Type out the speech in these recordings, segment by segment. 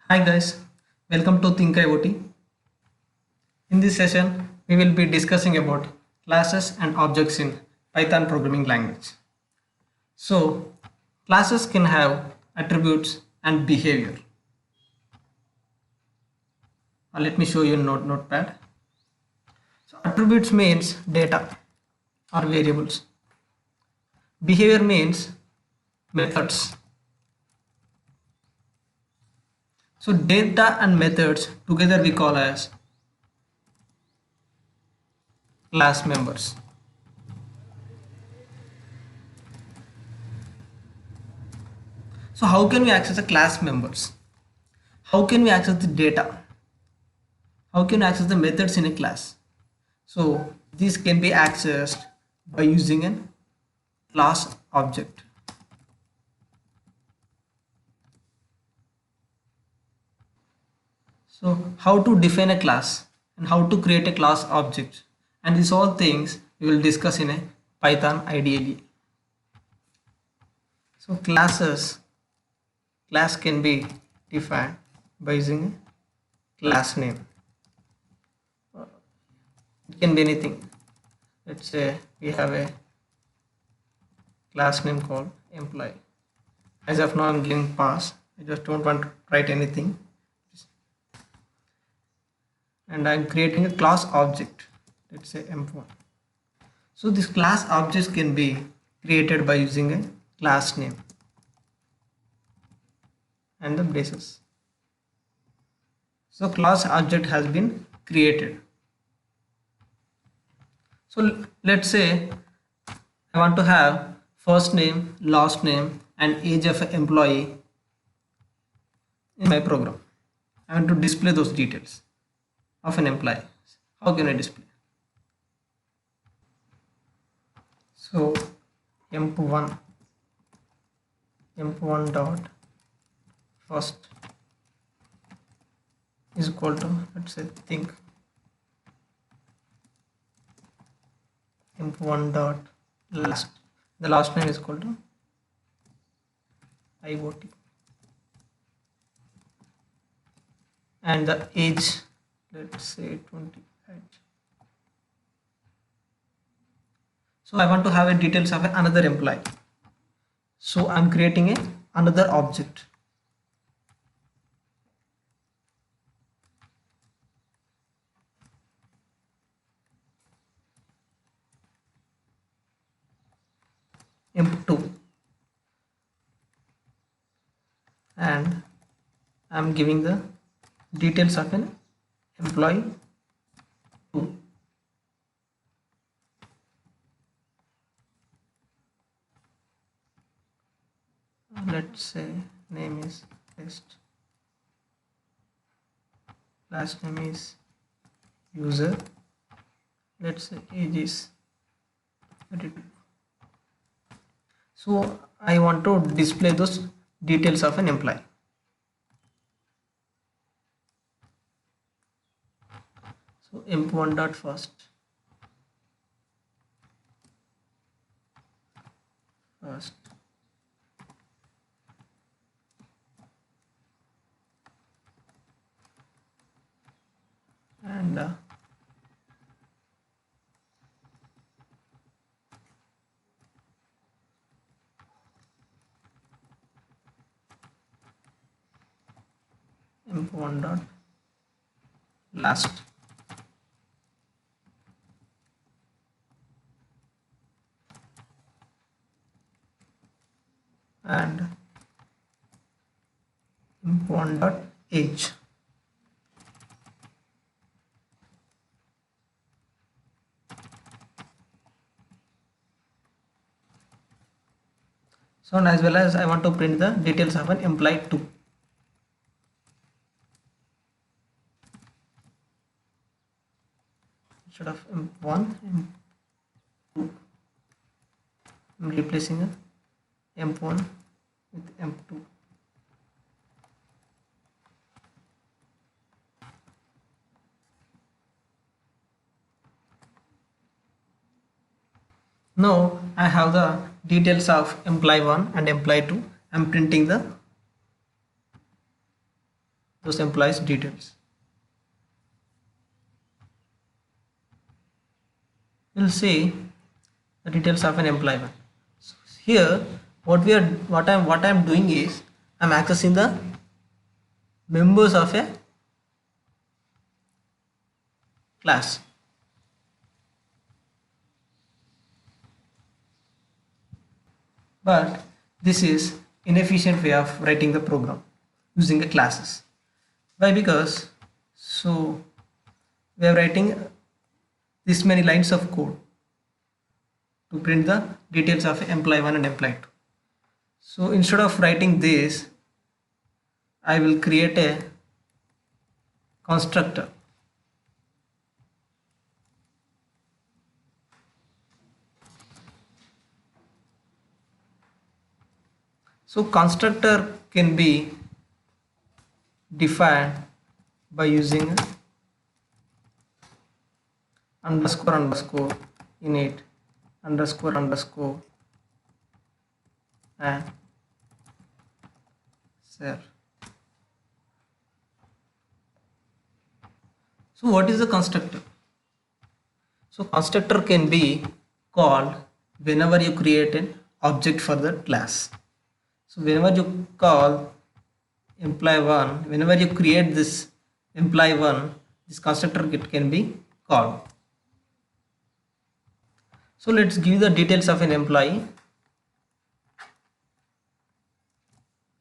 Hi guys, welcome to Think IoT. In this session, we will be discussing about classes and objects in Python programming language. So, classes can have attributes and behavior. Let me show you a notepad. So, attributes means data or variables. Behavior means methods. So, data and methods together we call as class members. So, how can we access the class members? How can we access the data? How can we access the methods in a class? So this can be accessed by using a class object. So how to define a class and how to create a class object, and these all things we will discuss in a Python IDLE. So class can be defined by using a class name. It can be anything. Let's say we have a class name called employee. As of now I'm giving pass. I just don't want to write anything. And I'm creating a class object, let's say emp1. So this class objects can be created by using a class name and the braces. So class object has been created. So let's say I want to have first name, last name and age of an employee in my program. I want to display those details of an employee. How can I display? So emp1 dot first is equal to, let's say, think emp1 dot last. The last name is equal to IoT, and the age, let's say 28. So I want to have a details of another employee. So I'm creating another object. Emp2, and I'm giving the details of an employee 2. Let's say name is test, last name is user, let's say age is 32. So I want to display those details of an employee. So emp1 dot first and emp1 dot last. And emp1 dot age. So as well as I want to print the details of an employee 2. Instead of emp1, emp2, I'm replacing a emp1 with emp2. Now I have the details of employee 1 and employee 2. I'm printing the those employees details. We'll see the details of an employee. So here what I'm doing is I'm accessing the members of a class. But this is inefficient way of writing the program using the classes. Why? Because so we are writing this many lines of code to print the details of employee 1 and employee 2. So instead of writing this, I will create a constructor. So constructor can be defined by using underscore underscore init underscore underscore and self. So what is the constructor? So constructor can be called whenever you create an object for the class. So whenever you call employee 1, whenever you create this employee 1, this constructor can be called. So let's give the details of an employee.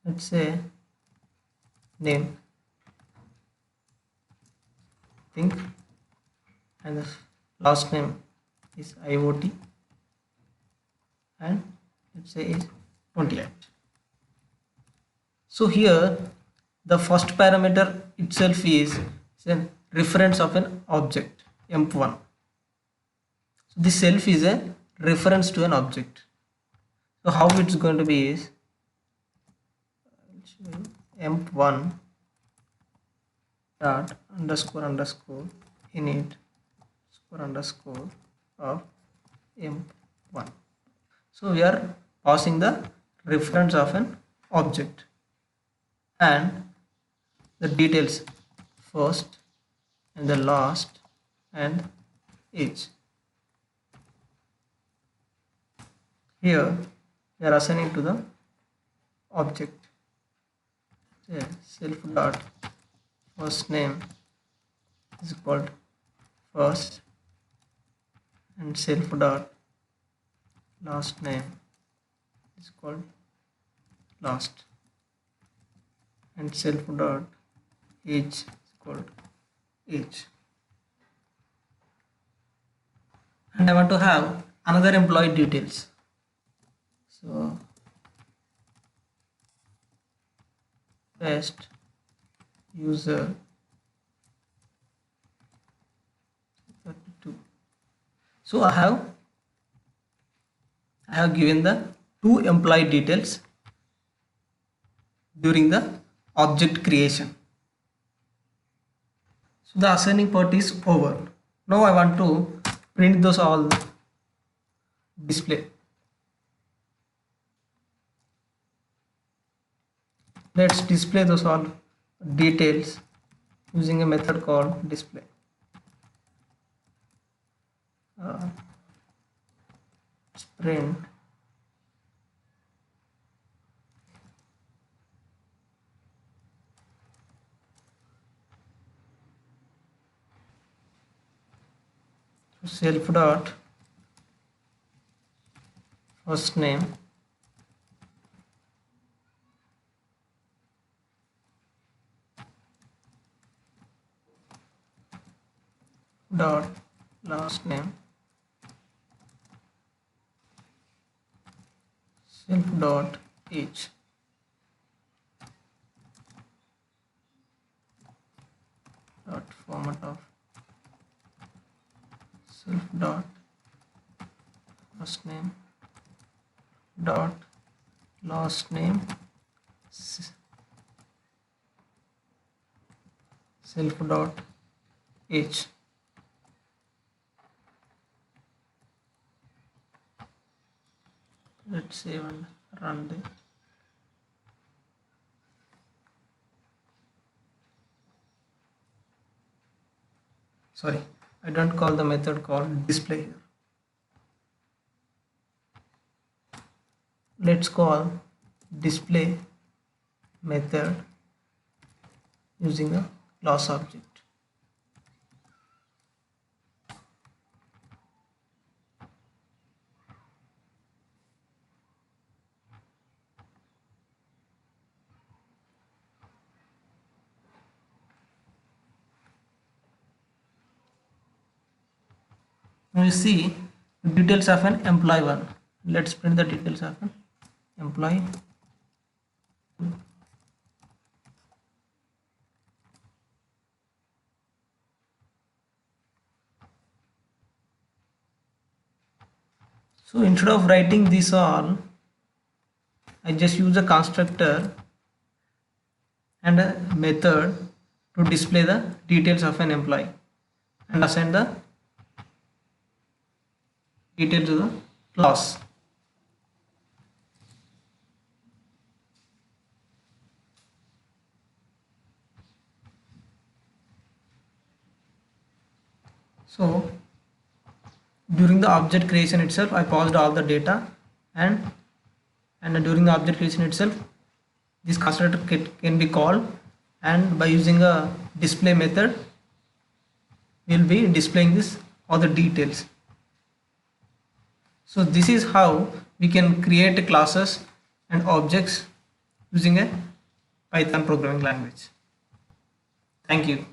Let's say name, think, and the last name is IoT, and let's say is 28. So here the first parameter itself is a reference of an object emp1. So this self is a reference to an object. So how it's going to be is emp1 dot underscore underscore init underscore underscore of emp1. So we are passing the reference of an object and the details first and the last and age. Here we are assigning to the object self dot first name is called first and self dot last name is called last and self dot age is called age. And I want to have another employee details. So paste user 32. So I have given the two employee details during the object creation. So the assigning part is over. Now I want to print those all display. Let's display those all details using a method called display. Print self dot first name dot last name self dot age dot format of self dot first name dot last name self dot age. Let's save and run this. sorry, I don't call the method called display here. Let's call display method using a class object. Now you see details of an employee one. Let's print the details of an employee. So instead of writing this all, I just use a constructor and a method to display the details of an employee and assign the detail to the class. So during the object creation itself, I passed all the data, and during the object creation itself, this constructor can be called, and by using a display method, we'll be displaying this all the details. So this is how we can create classes and objects using a Python programming language. Thank you.